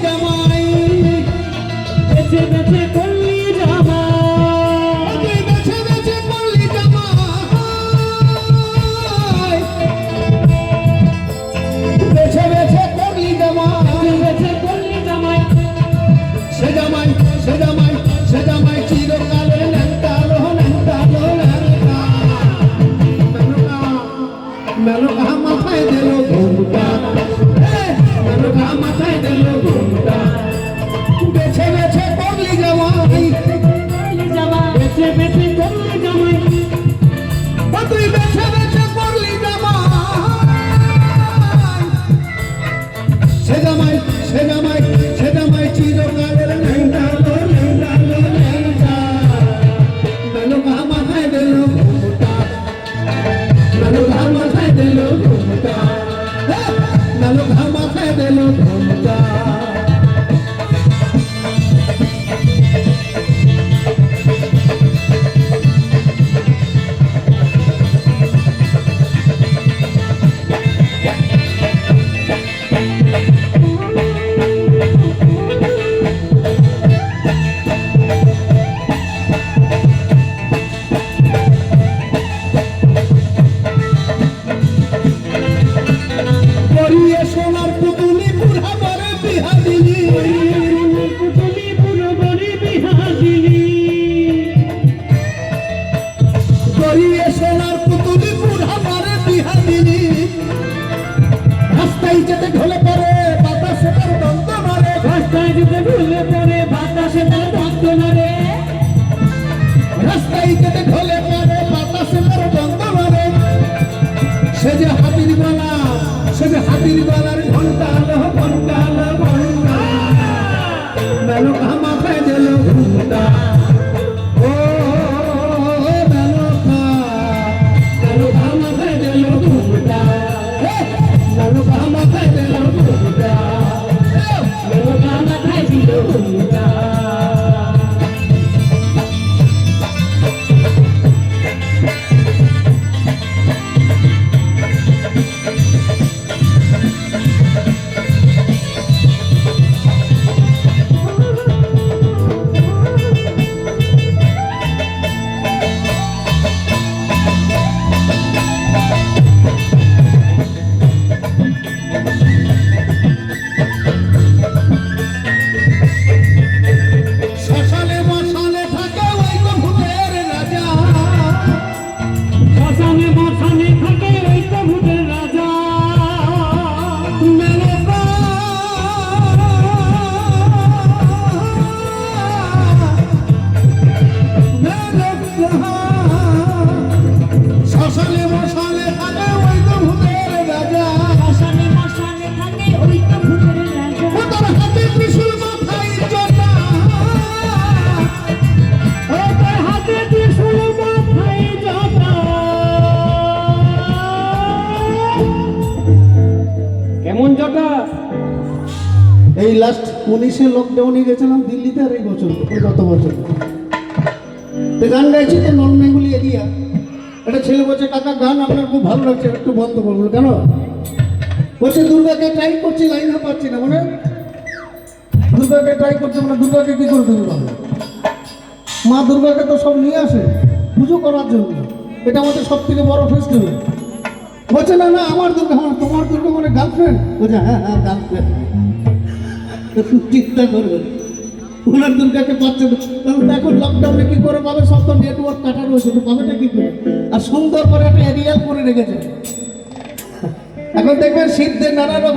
জামাই, বেছে বেছে করলি জামাই, তুই বেছে বেছে করলি জামাই, বেছে বেছে করলি জামাই, বেছে করলি জামাই, সে জামাই সে জামাই সে জামাই চিরকালের ন্যাংটালো ন্যাংটালো ন্যাংটা। মেনকা মাথায় দিল ঘুমটা, মেনকা মাথায় দিল ঘুমটা, বেছে বেছে করলি জামাই, বেছে বেছে করলি জামাই, তুই বেছে বেছে করলি জামাই, সে জামাই সে জামাই সে জামাই চিরকালের ন্যাংটালো ন্যাংটালো ন্যাংটা। মেনকা মাথায় দিল ঘুমটা, মেনকা মাথায় দিল ঘুমটা, মেনকা মাথায় দিল ঘুমটা। সোনার পুতুলি বুড়া বরে বিহা দিলি, পুতুলি বুড়া বরে বিহা দিলি, গড়িয়ে সোনার পুতুলি বুড়া বরে বিহা দিলি। রাস্তায় যেতে ঢলে পড়ে বাতাসে তার দ্বন্দ্ব মারে, রাস্তায় যেতে ঢলে পড়ে বাতাসে তার দ্বন্দ্ব মারে, রাস্তায় যেতে ঢলে পড়ে বাতাসে তার দ্বন্দ্ব মারে। সে যে হাতির গলা, সে যে হাতির গলার ঘন্টা আলো ঘন্টা আলো ঘন্টা। মেনকা মাথায় দিল ঘুমটা, ও মেনকা, মেনকা মাথায় দিল ঘুমটা, মেনকা মাথায় দিল ঘুমটা, মেনকা মাথায় দিল ঘুমটা। শ্মশানে মশানে থাকে ওই তো ভূতের রাজা, শ্মশানে মশানে থাকে ওই তো ভূতের রাজা। মেনকা শ্মশানে মশানে থাকে ওই তো ভূতের রাজা, শ্মশানে মশানে থাকে ওই তো ভূতের রাজা। ও তার হাতে ত্রিশূল মাথায় জটা, ও তার হাতে ত্রিশূল মাথায় জটা। কেমন জটা? এই লাস্ট 19-এ লকডাউনে গেছিলাম দিল্লিতে, আর এই বছর গত বছর তো গান গাইছি তো নন বেঙ্গলি এরিয়া। একটা ছেলে বলছে কাকা গান আপনার খুব ভালো লাগছে, একটু বন্ধ করবো। কেন? বলছে দুর্গাকে ট্রাই করছি লাইনে পাচ্ছি না। মানে দুর্গাকে ট্রাই করছে, মানে দুর্গাকে কি করে তুমি পাবে? মা দুর্গাকে তো সব নিয়ে আসে পুজো করার জন্য, এটা আমাদের সব থেকে বড় ফেস্টিভ্যাল। বলছে না না আমার দুর্গা, হ্যাঁ তোমার দুর্গা মানে গার্লফ্রেন্ড? বলছে হ্যাঁ হ্যাঁ গার্লফ্রেন্ড। চিন্তা করবেন ওনার দুর্গাকে পাচ্ছে না, তাহলে এখন লকডাউনে কি করে পাবে? সব তো নেটওয়ার্ক কাটা রয়েছে, তো পাবেটা কি করে? আর সুন্দর করে একটা এরিয়াল করে রেখেছে। এখন দেখবেন শীতদের নানা রকম